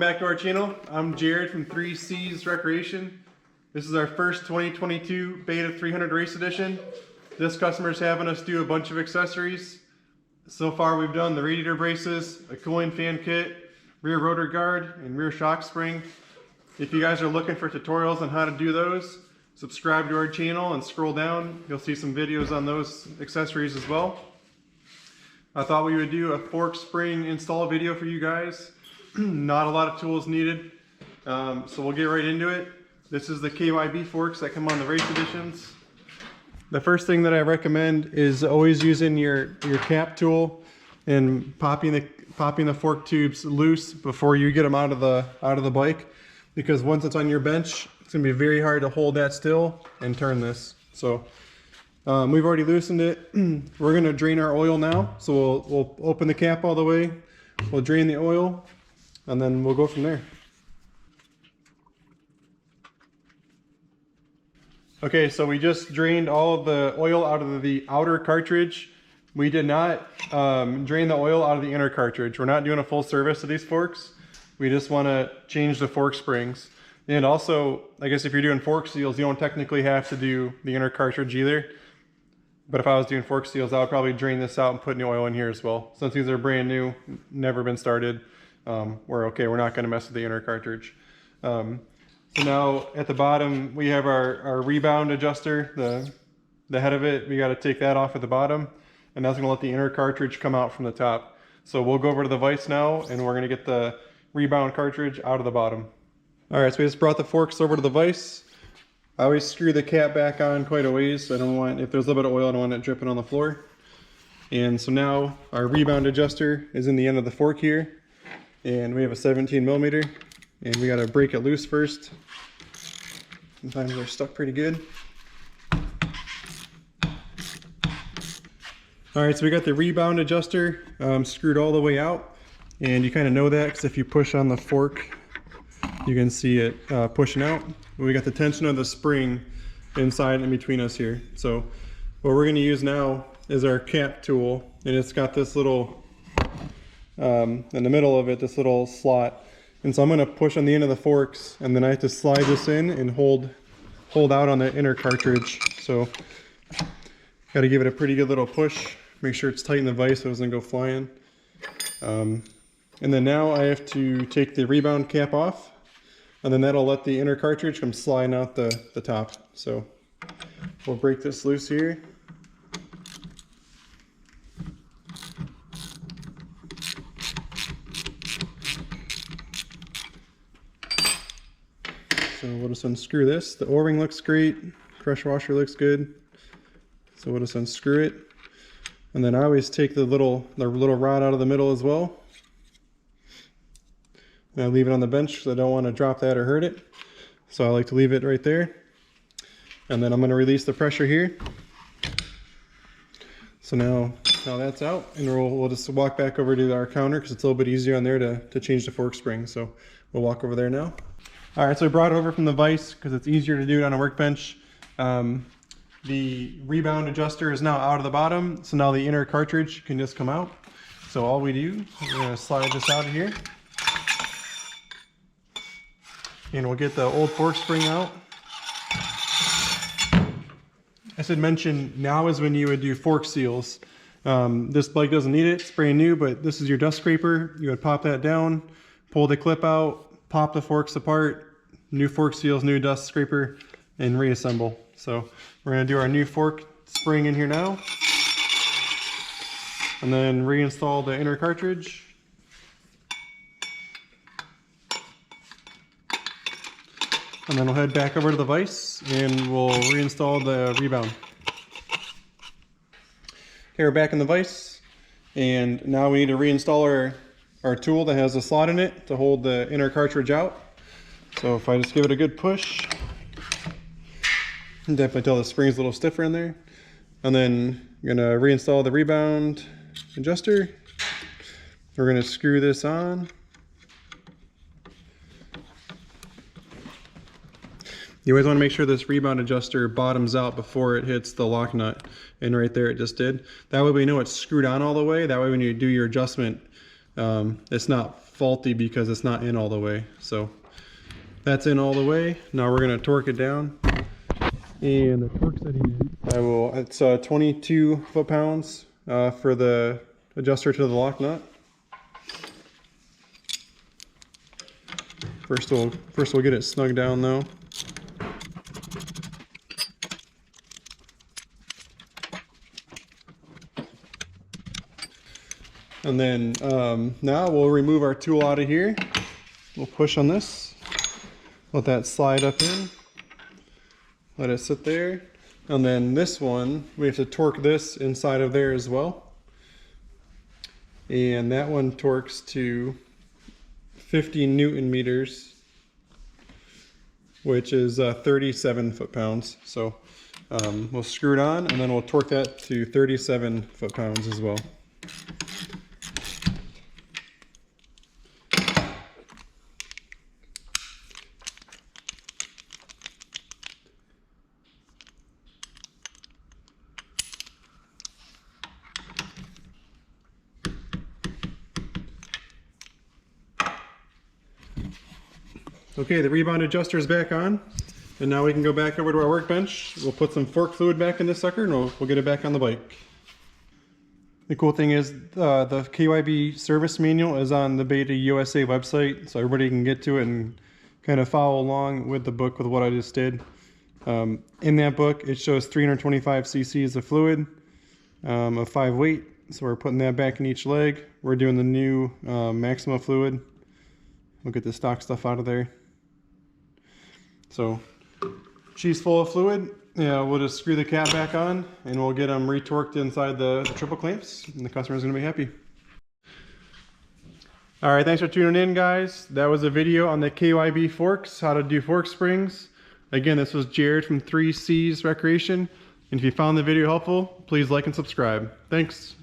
back to our channel. I'm Jared from 3C's Recreation. This is our first 2022 Beta 300 Race Edition. This customer's having us do a bunch of accessories. So far we've done the radiator braces, a cooling fan kit, rear rotor guard, and rear shock spring. If you guys are looking for tutorials on how to do those, subscribe to our channel and scroll down. You'll see some videos on those accessories as well. I thought we would do a fork spring install video for you guys. Not a lot of tools needed, so we'll get right into it. This is the KYB forks that come on the race editions. The first thing that I recommend is always using your cap tool and popping the fork tubes loose before you get them out of the bike, because once it's on your bench, it's gonna be very hard to hold that still and turn this. So we've already loosened it. We're gonna drain our oil now, so we'll open the cap all the way. We'll drain the oil, and then we'll go from there. Okay, so we just drained all of the oil out of the outer cartridge. We did not drain the oil out of the inner cartridge. We're not doing a full service of these forks. We just want to change the fork springs. And also, I guess if you're doing fork seals, you don't technically have to do the inner cartridge either. But if I was doing fork seals, I would probably drain this out and put new oil in here as well. Since these are brand new, never been started, we're okay. We're not going to mess with the inner cartridge. So now at the bottom, we have our rebound adjuster, the head of it. We got to take that off at the bottom, and that's going to let the inner cartridge come out from the top. So we'll go over to the vise now, and we're going to get the rebound cartridge out of the bottom. All right, so we just brought the forks over to the vise. I always screw the cap back on quite a ways. So I don't want, if there's a little bit of oil, I don't want it dripping on the floor. And so now our rebound adjuster is in the end of the fork here, and we have a 17 millimeter, and we got to break it loose first. Sometimes they're stuck pretty good. All right, so we got the rebound adjuster screwed all the way out, and you kind of know that because if you push on the fork, you can see it pushing out. We got the tension of the spring inside and between us here. So what we're going to use now is our cap tool, and it's got this little in the middle of it, this little slot. And so I'm going to push on the end of the forks, and then I have to slide this in and hold out on the inner cartridge. So got to give it a pretty good little push. Make sure it's tight in the vise so it doesn't go flying. And then now I have to take the rebound cap off, and then that'll let the inner cartridge come sliding out the top. So we'll break this loose here. So we'll just unscrew this. The O-ring looks great. Crush washer looks good. So we'll just unscrew it. And then I always take the little rod out of the middle as well. And I leave it on the bench because I don't want to drop that or hurt it. So I like to leave it right there. And then I'm going to release the pressure here. So now that's out, and we'll just walk back over to our counter because it's a little bit easier on there to change the fork spring. So we'll walk over there now. All right, so we brought it over from the vise because it's easier to do it on a workbench. The rebound adjuster is now out of the bottom, so now the inner cartridge can just come out. So all we do, we're going to slide this out of here, and we'll get the old fork spring out. I should mention, now is when you would do fork seals. This bike doesn't need it, it's brand new, but this is your dust scraper. You would pop that down, pull the clip out, pop the forks apart, new fork seals, new dust scraper, and reassemble. So we're going to do our new fork spring in here now, and then reinstall the inner cartridge. And then we'll head back over to the vise and we'll reinstall the rebound. Okay, we're back in the vise, and now we need to reinstall our tool that has a slot in it to hold the inner cartridge out. So if I just give it a good push, you can definitely tell the spring's a little stiffer in there. And then I'm gonna reinstall the rebound adjuster. We're gonna screw this on. You always want to make sure this rebound adjuster bottoms out before it hits the lock nut, and right there it just did. That way we know it's screwed on all the way. That way when you do your adjustment, it's not faulty because it's not in all the way. So that's in all the way. Now we're gonna torque it down. And the torque setting it's 22 foot-pounds for the adjuster to the lock nut. First we'll get it snug down though. And then now we'll remove our tool out of here. We'll push on this, let that slide up in, let it sit there. And then this one, we have to torque this inside of there as well. And that one torques to 50 Newton meters, which is 37 foot-pounds. So we'll screw it on and then we'll torque that to 37 foot-pounds as well. Okay, the rebound adjuster is back on, and now we can go back over to our workbench. We'll put some fork fluid back in this sucker, and we'll get it back on the bike. The cool thing is the KYB service manual is on the Beta USA website, so everybody can get to it and kind of follow along with the book with what I just did. In that book, it shows 325 cc's of fluid of 5 weight, so we're putting that back in each leg. We're doing the new maximum fluid. We'll get the stock stuff out of there. So she's full of fluid. Yeah, we'll just screw the cap back on and we'll get them retorqued inside the triple clamps, and the customer's gonna be happy. All right, thanks for tuning in, guys. That was a video on the KYB forks, how to do fork springs. Again, this was Jared from 3C's Recreation. And if you found the video helpful, please like and subscribe. Thanks.